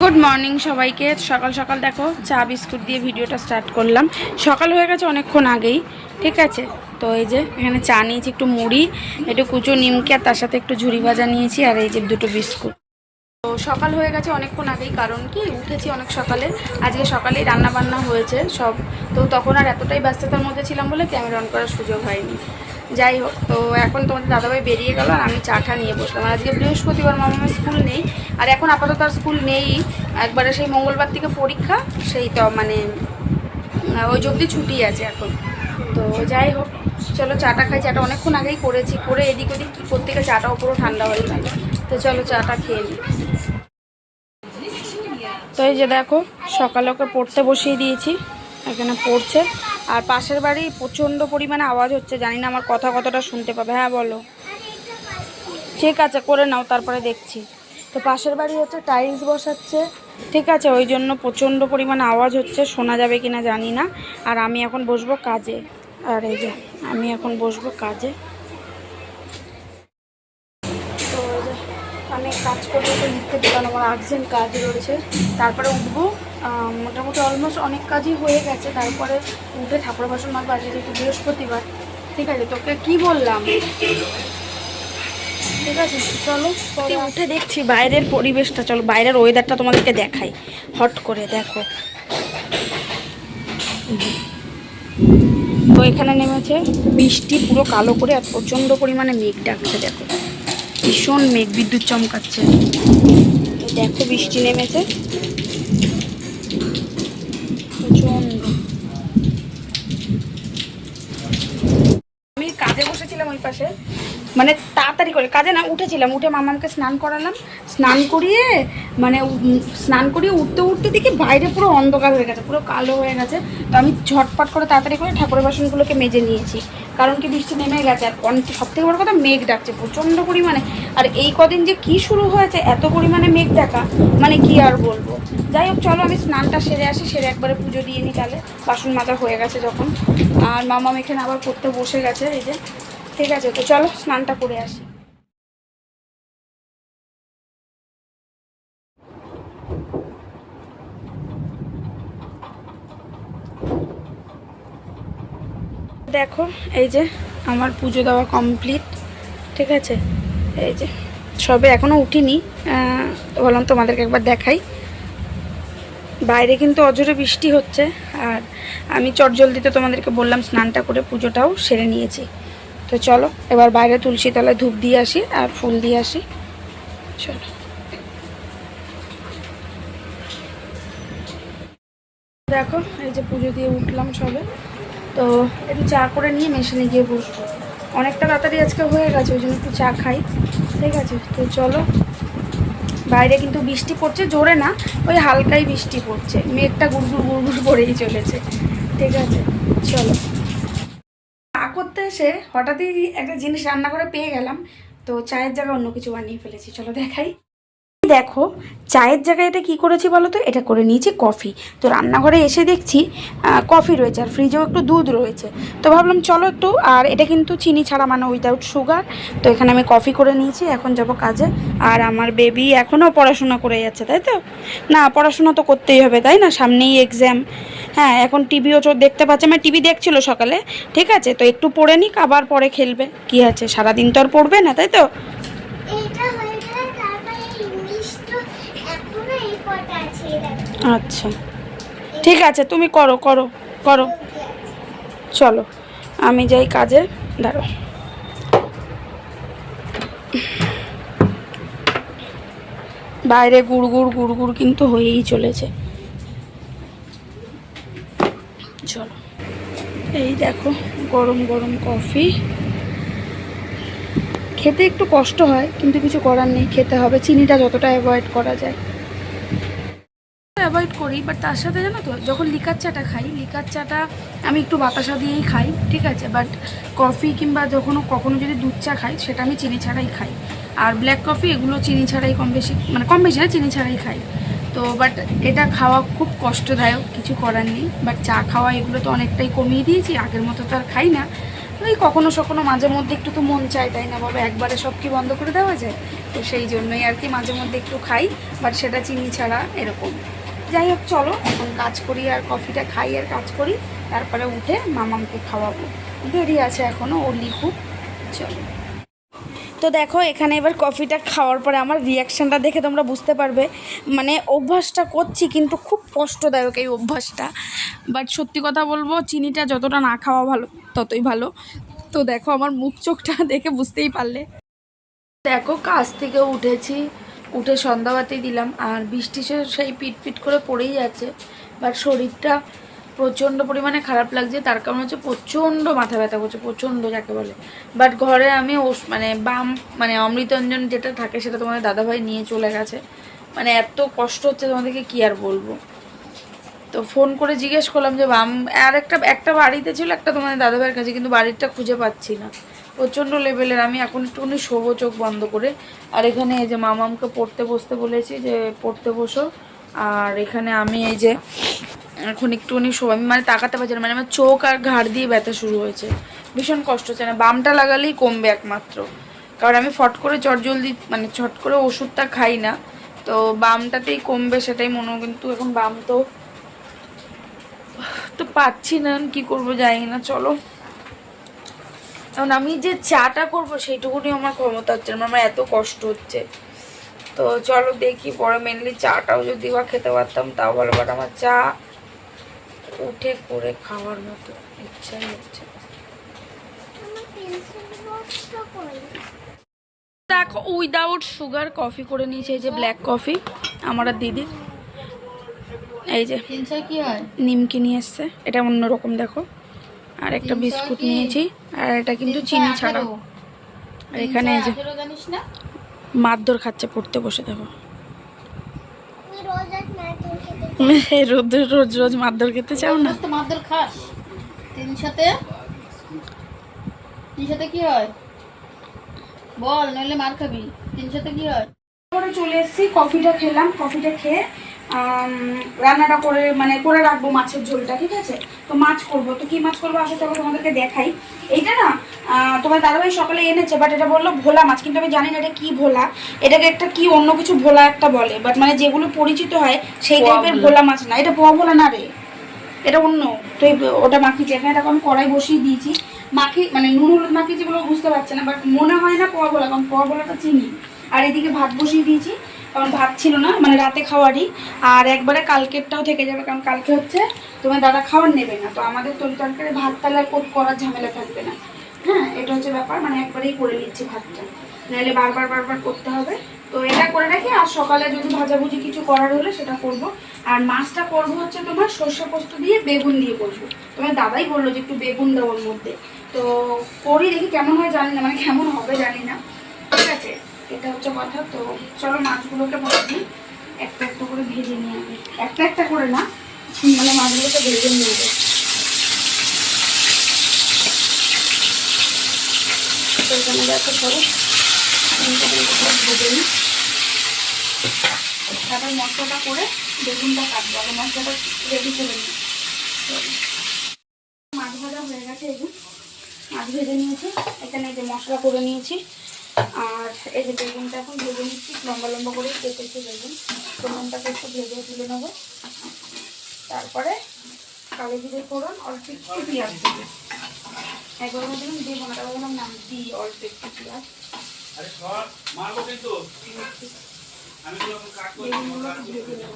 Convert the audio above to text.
Good morning সবাইকে। সকাল সকাল দেখো চা বিস্কুট দিয়ে ভিডিওটা স্টার্ট করলাম। সকাল হয়ে গেছে অনেকক্ষণ আগেই, ঠিক আছে। তো এই যে এখানে চা নিয়েছি, একটু মুড়ি, একটু কুচো নিমকি, আর তার সাথে একটু ঝুরি ভাজা নিয়েছি, আর এই যে দুটো বিস্কুট। তো সকাল হয়ে গেছে অনেকক্ষণ আগেই, কারণ কি উঠেছি অনেক সকালে, আজকে সকালেই রান্না বান্না হয়েছে সব। তো তখন আর এতটাই ব্যস্ততার মধ্যে ছিলাম বলে ক্যামেরা অন করার সুযোগ হয়নি। যাই হোক, তো এখন তোমাদের দাদাভাই বেরিয়ে গেল আর আমি চাটা নিয়ে বসলাম। আজকে বৃহস্পতিবার, মামার স্কুল নেই, আর এখন আপাতত আর স্কুল নেই। একবারে সেই মঙ্গলবার থেকে পরীক্ষা, সেই তো মানে ওই অবধি ছুটি আছে এখন। তো যাই হোক, চলো চাটা খাই। চাটা অনেকক্ষণ আগেই করেছি, করে এদিক ওদিক কী করতে গিয়ে চাটাও পুরো ঠান্ডা হয়ে গেল। তো চলো চাটা খেয়ে নিই। তো এই যে দেখো সকালে ওকে পড়তে বসিয়ে দিয়েছি, এখানে পড়ছে। আর পাশের বাড়ি প্রচণ্ড পরিমাণে আওয়াজ হচ্ছে, জানি না আমার কথা কতটা শুনতে পাবে। হ্যাঁ বলো, ঠিক আছে করে নাও, তারপরে দেখছি। তো পাশের বাড়ি হচ্ছে টাইলস বসাচ্ছে, ঠিক আছে, ওই জন্য প্রচণ্ড পরিমাণে আওয়াজ হচ্ছে, শোনা যাবে কিনা জানি না। আর আমি এখন বসবো কাজে, আর এই যে আমি এখন বসবো কাজে। তো এই যে আমি কাজ করবো, তো লিখতে দিলাম, আমার আর্জেন্ট কাজ রয়েছে, তারপরে উঠবো। মোটামুটি অলমোস্ট অনেক কাজই হয়ে গেছে। তারপরে উঠে ঠাকুর বাসন মাঝে বাজে, যেহেতু বৃহস্পতিবার, ঠিক আছে। তোকে কি বললাম, ঠিক আছে চলো উঠে দেখছি বাইরের পরিবেশটা। চলো বাইরের ওয়েদারটা তোমাদেরকে দেখাই হট করে। দেখো তো এখানে নেমেছে বৃষ্টি, পুরো কালো করে, আর প্রচণ্ড পরিমাণে মেঘ ডাকছে। দেখো ভীষণ মেঘ, বিদ্যুৎ চমকাচ্ছে। দেখো বৃষ্টি নেমেছে প্রচণ্ড। আমি কাজে বসেছিলাম ওই পাশে, মানে তাড়াতাড়ি করে কাজে না, উঠেছিলাম, উঠে মামাকে স্নান করালাম, স্নান করিয়ে উঠতে উঠতে দেখি বাইরে পুরো অন্ধকার হয়ে গেছে, পুরো কালো হয়ে গেছে। তো আমি ঝটপট করে তাড়াতাড়ি করে ঠাকুরের বাসনগুলোকে মেজে নিয়েছি, কারণ কি বৃষ্টি নেমে গেছে। আর সব থেকে বড় কথা, মেঘ ডাকছে প্রচণ্ড পরিমাণে। আর এই কদিন যে কি শুরু হয়েছে, এত পরিমাণে মেঘ ডাকা, মানে কি আর বলবো। যাই হোক চলো আমি স্নানটা সেরে আসি, সেরে একবারে পুজো দিয়ে নিই, তাহলে বাসন মাজা হয়ে গেছে যখন। আর মামা এখানে আবার পড়তে বসে গেছে, এই যে, ঠিক আছে। তো চলো স্নানটা করে আসি। দেখো এই যে আমার পুজো দেওয়া কমপ্লিট, ঠিক আছে। এই যে সবে এখনও উঠিনি, বললাম তোমাদেরকে একবার দেখাই। বাইরে কিন্তু অজোরে বৃষ্টি হচ্ছে, আর আমি চটজলদিতে তোমাদেরকে বললাম স্নানটা করে পুজোটাও সেরে নিয়েছি। তো চলো এবার বাইরে তুলসী তলায় ধূপ দিয়ে আসি আর ফুল দিয়ে আসি। চলো দেখো এই যে পুজো দিয়ে উঠলাম সবে। তো একটু চা করে নিয়ে মেশিনে গিয়ে বসবো, অনেকটা তাড়াতাড়ি আজকে হয়ে গেছে, ওই জন্য একটু চা খাই, ঠিক আছে। তো চলো, বাইরে কিন্তু বৃষ্টি পড়ছে, জোরে না, ওই হালকাই বৃষ্টি পড়ছে, মেঘটা গুড়গুড় গুড়গুড় পড়েই চলেছে, ঠিক আছে। চলো চা করতে এসে হঠাৎই একটা জিনিস রান্না করে পেয়ে গেলাম, তো চায়ের জায়গায় অন্য কিছু বানিয়ে ফেলেছি, চলো দেখাই। দেখো চায়ের জায়গায় এটা কি করেছি বলো তো, এটা করে নিয়েছি কফি। তো রান্নাঘরে এসে দেখছি কফি রয়েছে, আর ফ্রিজেও একটু দুধ রয়েছে। তো ভাবলাম চলো একটু, আর এটা কিন্তু চিনি ছাড়া, মানে উইদাউট সুগার। তো এখানে আমি কফি করে নিয়েছি, এখন যাব কাজে। আর আমার বেবি এখনও পড়াশোনা করে যাচ্ছে, তাই তো? না পড়াশোনা তো করতেই হবে, তাই না, সামনেই এক্সাম। হ্যাঁ এখন টিভিও দেখতে পাচ্ছে, মানে টিভি দেখছিল সকালে, ঠিক আছে। তো একটু পড়ে নিক, আবার পরে খেলবে, কি আছে, সারাদিন তো আর পড়বে না, তাই তো? আচ্ছা ঠিক আছে, তুমি করো করো করো, চলো আমি যাই কাজে। দাঁড়ো, বাইরে গুড়গুড় গুড়গুড় কিন্তু হয়েই চলেছে। চলো এই দেখো গরম গরম কফি, খেতে একটু কষ্ট হয় কিন্তু কিছু করার নেই, খেতে হবে, চিনিটা যতটা অ্যাভয়েড করা যায় অ্যাভয়েড করি। বাট তার সাথে জানো তো, যখন লিকার চাটা খাই, লিকার চাটা আমি একটু বাতাসা দিয়েই খাই, ঠিক আছে। বাট কফি কিংবা কখনো যদি দুধ চা খাই, সেটা আমি চিনি ছাড়াই খাই। আর ব্ল্যাক কফি এগুলো চিনি ছাড়াই কম বেশি না, চিনি ছাড়াই খাই। তো বাট এটা খাওয়া খুব কষ্টদায়ক, কিছু করার নেই। বাট চা খাওয়া এগুলো তো অনেকটাই কমিয়ে দিয়েছি, আগের মতো তো আর খাই না। ওই কখনো সখনো মাঝে মধ্যে একটু তো মন চায়, তাই না বাবা? একবারে সব কি বন্ধ করে দেওয়া যায়? তো সেই জন্যই আর কি মাঝে মধ্যে একটু খাই, বাট সেটা চিনি ছাড়া এরকম। যাই হোক, চলো এখন কাজ করি আর কফিটা খাই আর কাজ করি, তারপরে উঠে মামামকে খাওয়াবো। দেরি আছে এখনও, ও লিখুক। চলো। তো দেখো এখানে এবার কফিটা খাওয়ার পরে আমার রিয়াকশানটা দেখে তোমরা বুঝতে পারবে, মানে অভ্যাসটা করছি কিন্তু খুব কষ্টদায়ক এই অভ্যাসটা। বাট সত্যি কথা বলবো, চিনিটা যতটা না খাওয়া ভালো ততই ভালো। তো দেখো আমার মুখ চোখটা দেখে বুঝতেই পারলে। দেখো কাজ থেকে উঠেছি, উঠে সন্ধ্যাবাতি দিলাম, আর বৃষ্টি সেই পিট করে পড়েই যাচ্ছে। বাট শরীরটা প্রচণ্ড পরিমাণে খারাপ লাগছে, তার কারণ হচ্ছে প্রচণ্ড মাথা ব্যথা করছে, প্রচণ্ড যাকে বলে। বাট ঘরে আমি মানে অমৃতঞ্জন যেটা থাকে সেটা তোমাদের দাদাভাই নিয়ে চলে গেছে। মানে এত কষ্ট হচ্ছে তোমাদেরকে কি আর বলবো। তো ফোন করে জিজ্ঞেস করলাম যে বাম আর একটা বাড়িতে ছিল, একটা তোমাদের দাদাভাইয়ের কাছে, কিন্তু বাড়িটা খুঁজে পাচ্ছি না। প্রচণ্ড লেভেলের। আমি এখন একটুখানি শোবো চোখ বন্ধ করে। আর এখানে এই যে মামামকে পড়তে বসতে বলেছি যে পড়তে বসো, আর এখানে আমি এই যে এখন একটুখানি শোবো। আমি মানে তাকাতে পারছি না, মানে আমার চোখ আর ঘাড় দিয়ে ব্যথা শুরু হয়েছে, ভীষণ কষ্ট হচ্ছে। না বামটা লাগালেই কমবে একমাত্র, কারণ আমি ফট করে জলদি মানে ছট করে ওষুধটা খাই না, তো বামটাতেই কমবে সেটাই মনে হয়। কিন্তু এখন বাম তো পাচ্ছি না, কি করবো জানি না। চলো এখন আমি যে চাটা করবো সেইটুকুনি আমার ক্ষমতা হচ্ছে না, আমার এত কষ্ট হচ্ছে। তো চলো দেখি পরে, মেনলি চাটাও যদি বা খেতে পারতাম তাও ভালো, বাট আমার চা উঠে করে খাওয়ার মতো ইচ্ছাই হচ্ছে। দেখো উইদাউট সুগার কফি করে নিয়েছে, এই যে ব্ল্যাক কফি আমার আর দিদির। এই যে কি হয় নিমকি নিয়ে এসছে, এটা অন্যরকম দেখো। আর একটা বিস্কুট নিয়েছি, আর এটা কিন্তু চিনি ছাড়া। আর এখানে এই যে মারধর খাচ্ছে পড়তে বসে, দেখো রোজ রোজ মারধর খেতে চাও না? মারধর খাস তিনশোতে কি হয় বল, নইলে মার খাবি। তিনশোতে কি হয়? পরে চলে এসেছি, কফিটা খেলাম, কফিটা খেয়ে রান্নাটা করে রাখবো মাছের ঝোলটা, ঠিক আছে? তো মাছ করবো, তো কি মাছ করবো আসলে তবে তোমাদেরকে দেখাই। এইটা না তোমার দাদাভাই সকালে এনেছে, বাট এটা বললো ভোলা মাছ, কিন্তু আমি জানি না এটা কি ভোলা, এটাকে একটা কি অন্য কিছু ভোলা একটা বলে, বাট মানে যেগুলো পরিচিত হয় সেই টাইপের ভোলা মাছ না, এটা পোয়া ভোলা না রে, এটা অন্য। তো ওটা মাখিয়েছি, এখানে দেখো আমি কড়াই বসিয়ে দিয়েছি, মানে নুন হলুদ মাখিয়েছি বলে বুঝতে পারছে না, বাট মনে হয় না পোয়া ভোলা, কারণ পোয়া ভোলাটা চিনি। আর এদিকে ভাত বসিয়ে দিয়েছি, কারণ ভাত ছিল না, মানে রাতে খাওয়ারই, আর একবারে কালকেরটাও থেকে যাবে, কারণ কালকে হচ্ছে তোমার দাদা খাওয়ার নেবে না, তো আমাদের তরকারি ভাত তাহলে আর করার ঝামেলা থাকবে না। হ্যাঁ, এটা হচ্ছে ব্যাপার, মানে একবারেই করে নিচ্ছি ভাতটা, নাহলে বারবার করতে হবে। তো এটা করে রাখি, আর সকালে যদি ভাজাভুজি কিছু করার হলে সেটা করব। আর মাছটা করবো হচ্ছে তোমার সর্ষে পোস্ত দিয়ে বেগুন দিয়ে করবো। তোমার দাদাই বললো যে একটু বেগুন দাও ওর মধ্যে, তো করি দেখি কেমন হয় জানি না, মানে কেমন হবে জানি না, ঠিক আছে? এটা হচ্ছে কথা। তো চলো মাছগুলোকে ভাজি, একটা একটা করে ভেজে নিয়ে আনি, একটা করে না, মানে মাছগুলোকে ভেজে নিয়ে যাবে। তো এখানে দেখো চলো ভেজে নিই, তারপর মশলাটা করে বেগুনটা কাটবো, আগে মশলাটা রেডি করে নিই। মাছ ভাজা হয়ে গেছে, এই যে মাছ ভেজে নিয়েছি, এখানে এই যে মশলা করে নিয়েছি, আর এই যে বেগুনটা এখন ভেজে নিচ্ছি, লম্বা লম্বা করে কেটেছি বেগুন, বেগুনটাকে একটু ভেজে তুলে নেবো। তারপরে কালো জিরে ফোড়ন, অল্প একটু পেঁয়াজ দেবো, একবার দিলাম দেবো না, তারপর নাম দিই অল্প একটু পেঁয়াজ। বেগুনগুলো ভেজে নেবো।